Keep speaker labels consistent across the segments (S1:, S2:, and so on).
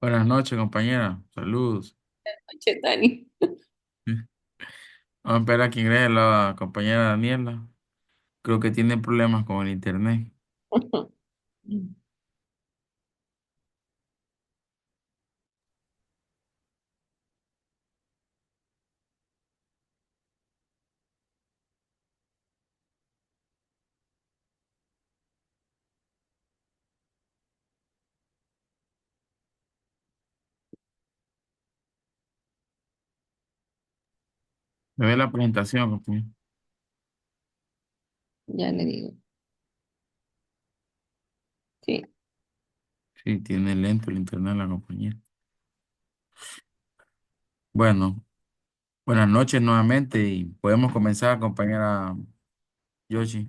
S1: Buenas noches, compañera. Saludos.
S2: Che, Dani.
S1: Vamos a esperar a que ingrese la compañera Daniela. Creo que tiene problemas con el internet. Me ve la presentación, compañera.
S2: Ya le digo. Sí,
S1: Sí, tiene lento el internet la compañera. Bueno, buenas noches nuevamente y podemos comenzar, compañera Yoshi.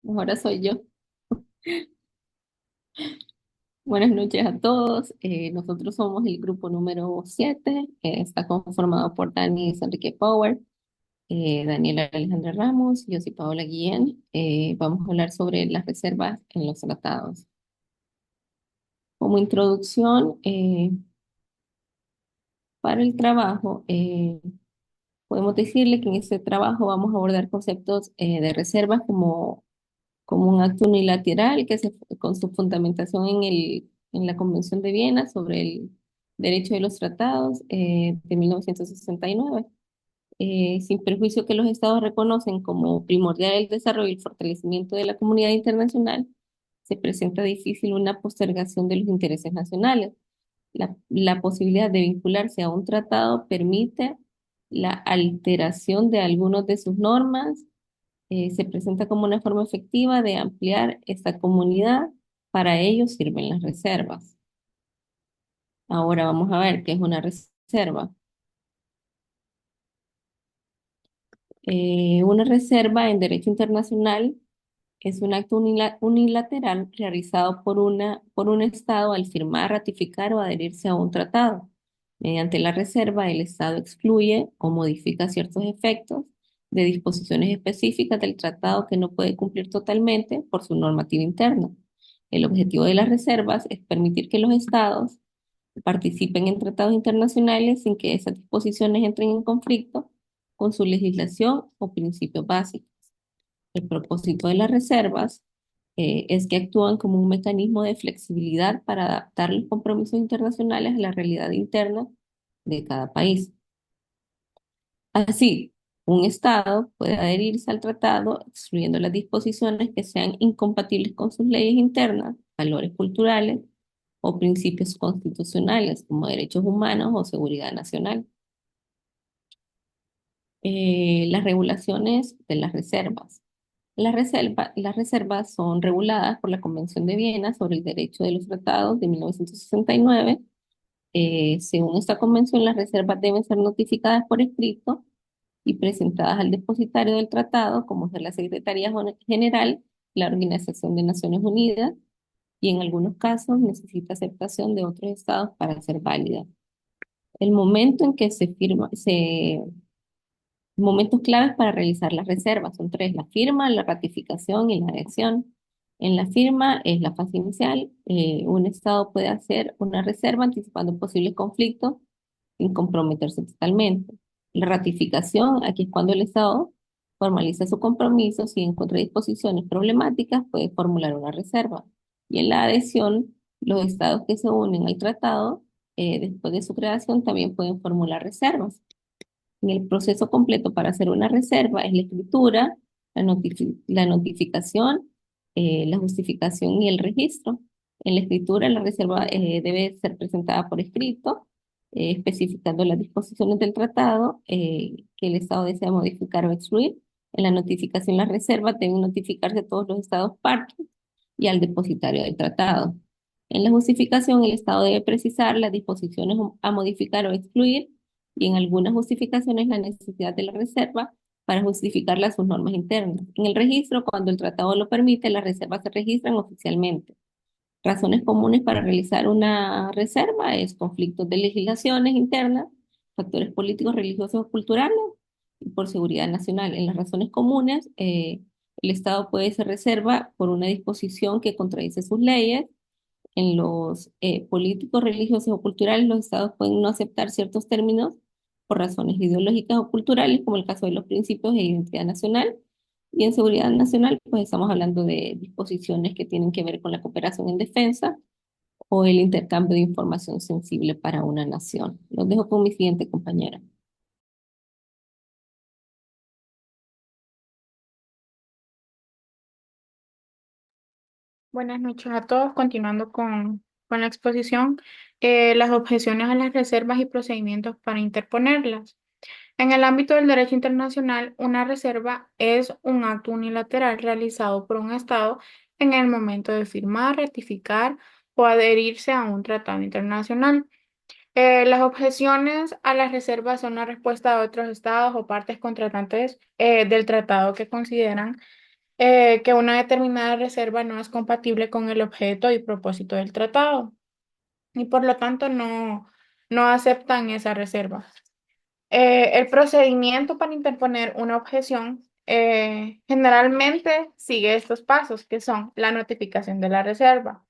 S2: ahora soy yo. Buenas noches a todos. Nosotros somos el grupo número 7. Está conformado por Dani Enrique Power, Daniela Alejandra Ramos, yo soy Paola Guillén. Vamos a hablar sobre las reservas en los tratados. Como introducción, para el trabajo, podemos decirle que en este trabajo vamos a abordar conceptos de reservas como un acto unilateral con su fundamentación en la Convención de Viena sobre el derecho de los tratados de 1969, sin perjuicio que los estados reconocen como primordial el desarrollo y el fortalecimiento de la comunidad internacional, se presenta difícil una postergación de los intereses nacionales. La posibilidad de vincularse a un tratado permite la alteración de algunas de sus normas. Se presenta como una forma efectiva de ampliar esta comunidad. Para ello sirven las reservas. Ahora vamos a ver qué es una reserva. Una reserva en derecho internacional es un acto unilateral realizado por un Estado al firmar, ratificar o adherirse a un tratado. Mediante la reserva, el Estado excluye o modifica ciertos efectos de disposiciones específicas del tratado que no puede cumplir totalmente por su normativa interna. El objetivo de las reservas es permitir que los Estados participen en tratados internacionales sin que esas disposiciones entren en conflicto con su legislación o principios básicos. El propósito de las reservas es que actúan como un mecanismo de flexibilidad para adaptar los compromisos internacionales a la realidad interna de cada país. Así, un Estado puede adherirse al tratado excluyendo las disposiciones que sean incompatibles con sus leyes internas, valores culturales o principios constitucionales como derechos humanos o seguridad nacional. Las regulaciones de las reservas. Las reservas son reguladas por la Convención de Viena sobre el Derecho de los Tratados de 1969. Según esta convención, las reservas deben ser notificadas por escrito y presentadas al depositario del tratado, como es la Secretaría General, la Organización de Naciones Unidas, y en algunos casos necesita aceptación de otros estados para ser válida. El momento en que Momentos claves para realizar las reservas son tres: la firma, la ratificación y la adhesión. En la firma es la fase inicial. Un Estado puede hacer una reserva anticipando posibles conflictos sin comprometerse totalmente. La ratificación, aquí es cuando el Estado formaliza su compromiso. Si encuentra disposiciones problemáticas, puede formular una reserva. Y en la adhesión, los Estados que se unen al tratado después de su creación también pueden formular reservas. En el proceso completo para hacer una reserva es la escritura, la notificación, la justificación y el registro. En la escritura, la reserva debe ser presentada por escrito, especificando las disposiciones del tratado que el Estado desea modificar o excluir. En la notificación, las reservas deben notificarse a todos los Estados partes y al depositario del tratado. En la justificación, el Estado debe precisar las disposiciones a modificar o excluir, y en algunas justificaciones la necesidad de la reserva para justificarla a sus normas internas. En el registro, cuando el tratado lo permite, las reservas se registran oficialmente. Razones comunes para realizar una reserva es conflictos de legislaciones internas, factores políticos, religiosos o culturales, y por seguridad nacional. En las razones comunes, El Estado puede ser reserva por una disposición que contradice sus leyes. En los políticos, religiosos o culturales, los estados pueden no aceptar ciertos términos por razones ideológicas o culturales, como el caso de los principios de identidad nacional. Y en seguridad nacional, pues estamos hablando de disposiciones que tienen que ver con la cooperación en defensa o el intercambio de información sensible para una nación. Los dejo con mi siguiente compañera.
S3: Buenas noches a todos. Continuando con la exposición, las objeciones a las reservas y procedimientos para interponerlas. En el ámbito del derecho internacional, una reserva es un acto unilateral realizado por un Estado en el momento de firmar, ratificar o adherirse a un tratado internacional. Las objeciones a las reservas son la respuesta de otros estados o partes contratantes del tratado que consideran que una determinada reserva no es compatible con el objeto y propósito del tratado y por lo tanto no aceptan esa reserva. El procedimiento para interponer una objeción generalmente sigue estos pasos, que son la notificación de la reserva.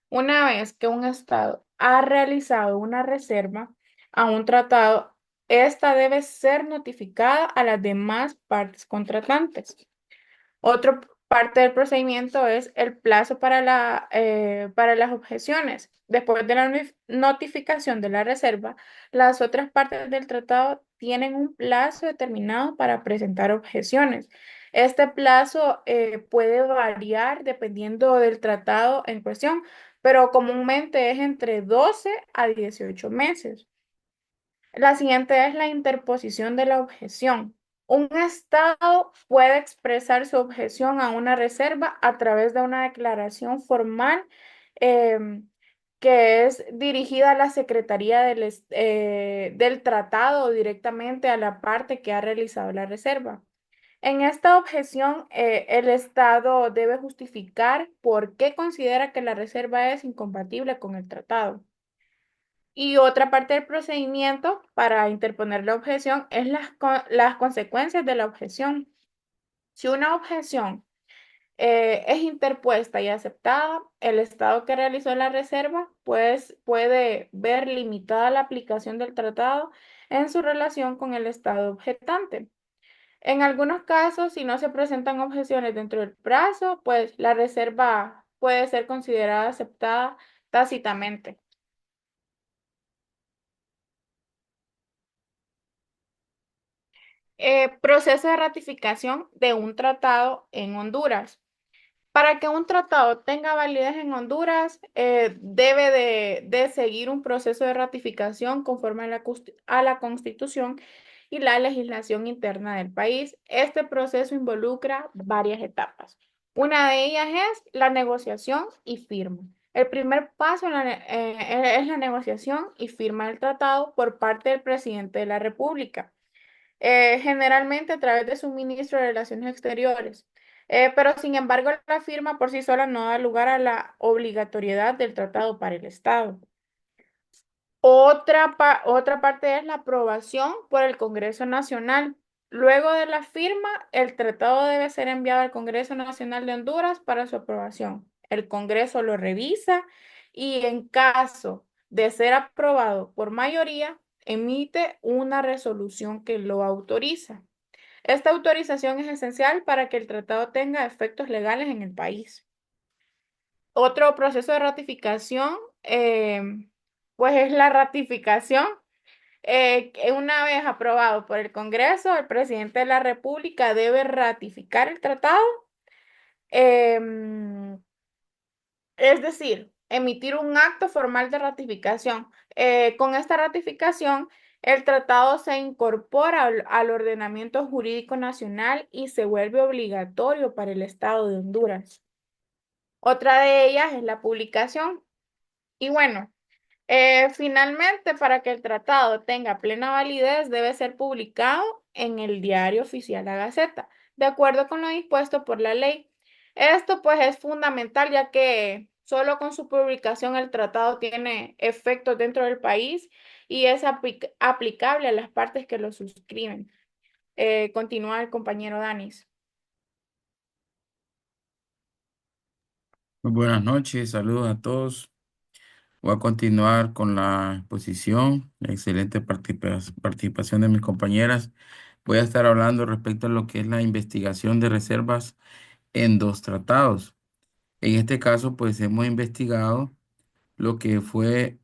S3: Una vez que un estado ha realizado una reserva a un tratado, esta debe ser notificada a las demás partes contratantes. Otra parte del procedimiento es el plazo para las objeciones. Después de la notificación de la reserva, las otras partes del tratado tienen un plazo determinado para presentar objeciones. Este plazo puede variar dependiendo del tratado en cuestión, pero comúnmente es entre 12 a 18 meses. La siguiente es la interposición de la objeción. Un estado puede expresar su objeción a una reserva a través de una declaración formal que es dirigida a la Secretaría del tratado o directamente a la parte que ha realizado la reserva. En esta objeción, el Estado debe justificar por qué considera que la reserva es incompatible con el tratado. Y otra parte del procedimiento para interponer la objeción es las consecuencias de la objeción. Si una objeción es interpuesta y aceptada, el Estado que realizó la reserva pues, puede ver limitada la aplicación del tratado en su relación con el Estado objetante. En algunos casos, si no se presentan objeciones dentro del plazo, pues la reserva puede ser considerada aceptada tácitamente. Proceso de ratificación de un tratado en Honduras. Para que un tratado tenga validez en Honduras, debe de seguir un proceso de ratificación conforme a la Constitución y la legislación interna del país. Este proceso involucra varias etapas. Una de ellas es la negociación y firma. El primer paso es la negociación y firma del tratado por parte del presidente de la República, generalmente a través de su ministro de Relaciones Exteriores. Pero sin embargo, la firma por sí sola no da lugar a la obligatoriedad del tratado para el Estado. Otra parte es la aprobación por el Congreso Nacional. Luego de la firma, el tratado debe ser enviado al Congreso Nacional de Honduras para su aprobación. El Congreso lo revisa y en caso de ser aprobado por mayoría, emite una resolución que lo autoriza. Esta autorización es esencial para que el tratado tenga efectos legales en el país. Otro proceso de ratificación, pues es la ratificación. Que una vez aprobado por el Congreso, el presidente de la República debe ratificar el tratado, em, es decir, emitir un acto formal de ratificación. Con esta ratificación, el tratado se incorpora al ordenamiento jurídico nacional y se vuelve obligatorio para el Estado de Honduras. Otra de ellas es la publicación. Y bueno, finalmente, para que el tratado tenga plena validez, debe ser publicado en el Diario Oficial La Gaceta, de acuerdo con lo dispuesto por la ley. Esto pues es fundamental, ya que solo con su publicación el tratado tiene efectos dentro del país y es aplicable a las partes que lo suscriben. Continúa el compañero Danis.
S1: Muy buenas noches, saludos a todos. Voy a continuar con la exposición. Excelente participación de mis compañeras. Voy a estar hablando respecto a lo que es la investigación de reservas en dos tratados. En este caso, pues hemos investigado lo que fue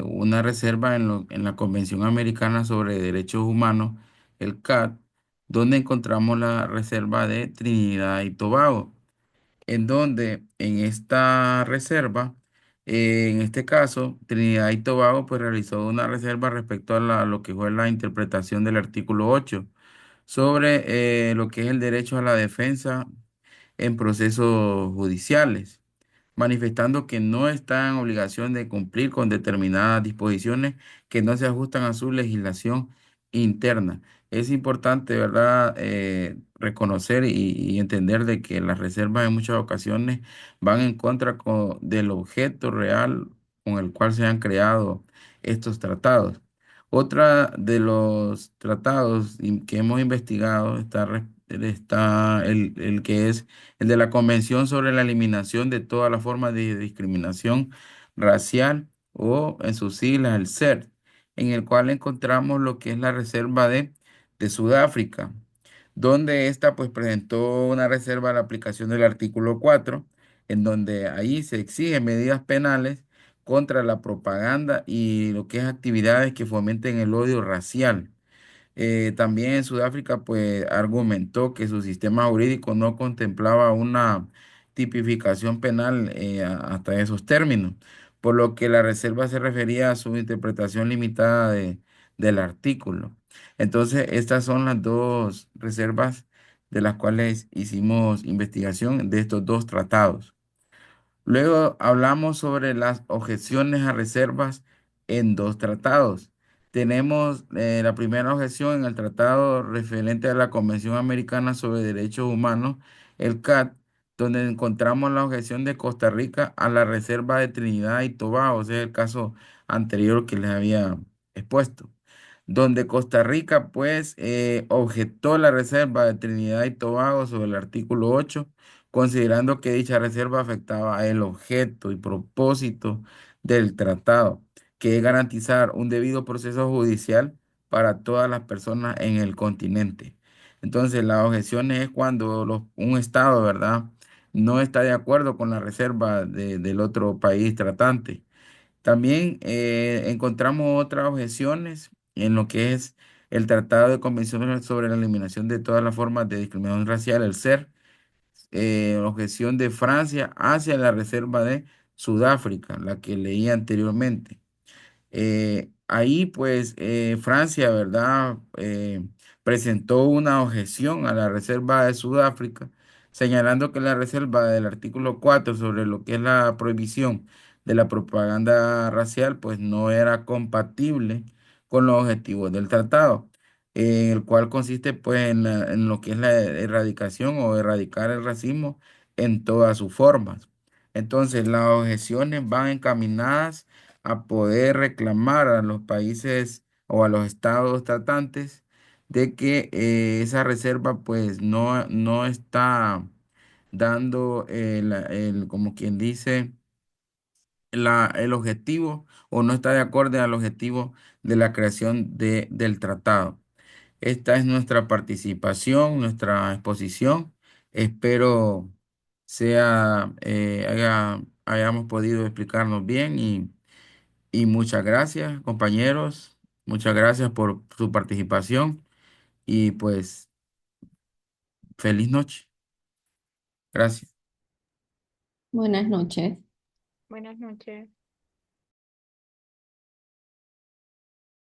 S1: una reserva en la Convención Americana sobre Derechos Humanos, el CAT, donde encontramos la reserva de Trinidad y Tobago, en donde en esta reserva, en este caso, Trinidad y Tobago pues realizó una reserva respecto a lo que fue la interpretación del artículo 8 sobre lo que es el derecho a la defensa en procesos judiciales, manifestando que no está en obligación de cumplir con determinadas disposiciones que no se ajustan a su legislación interna. Es importante, ¿verdad?, reconocer y entender de que las reservas en muchas ocasiones van en contra del objeto real con el cual se han creado estos tratados. Otra de los tratados que hemos investigado está el que es el de la Convención sobre la Eliminación de todas las formas de discriminación racial, o en sus siglas el CER, en el cual encontramos lo que es la reserva de Sudáfrica, donde ésta pues presentó una reserva a la aplicación del artículo 4, en donde ahí se exigen medidas penales contra la propaganda y lo que es actividades que fomenten el odio racial. También en Sudáfrica, pues argumentó que su sistema jurídico no contemplaba una tipificación penal hasta esos términos, por lo que la reserva se refería a su interpretación limitada del artículo. Entonces, estas son las dos reservas de las cuales hicimos investigación de estos dos tratados. Luego hablamos sobre las objeciones a reservas en dos tratados. Tenemos la primera objeción en el tratado referente a la Convención Americana sobre Derechos Humanos, el CAT, donde encontramos la objeción de Costa Rica a la reserva de Trinidad y Tobago. Ese es el caso anterior que les había expuesto, donde Costa Rica pues objetó la reserva de Trinidad y Tobago sobre el artículo 8, considerando que dicha reserva afectaba el objeto y propósito del tratado, que es garantizar un debido proceso judicial para todas las personas en el continente. Entonces, la objeción es cuando un Estado, ¿verdad?, no está de acuerdo con la reserva del otro país tratante. También encontramos otras objeciones en lo que es el Tratado de Convención sobre la Eliminación de todas las formas de discriminación racial, el CER, objeción de Francia hacia la reserva de Sudáfrica, la que leí anteriormente. Ahí pues Francia, ¿verdad? Presentó una objeción a la reserva de Sudáfrica, señalando que la reserva del artículo 4 sobre lo que es la prohibición de la propaganda racial, pues no era compatible con los objetivos del tratado, el cual consiste pues en lo que es la erradicación o erradicar el racismo en todas sus formas. Entonces, las objeciones van encaminadas a poder reclamar a los países o a los estados tratantes de que esa reserva pues no está dando como quien dice, el objetivo, o no está de acuerdo al objetivo de la creación del tratado. Esta es nuestra participación, nuestra exposición. Espero hayamos podido explicarnos bien, y muchas gracias, compañeros. Muchas gracias por su participación y pues feliz noche. Gracias.
S2: Buenas noches.
S3: Buenas noches.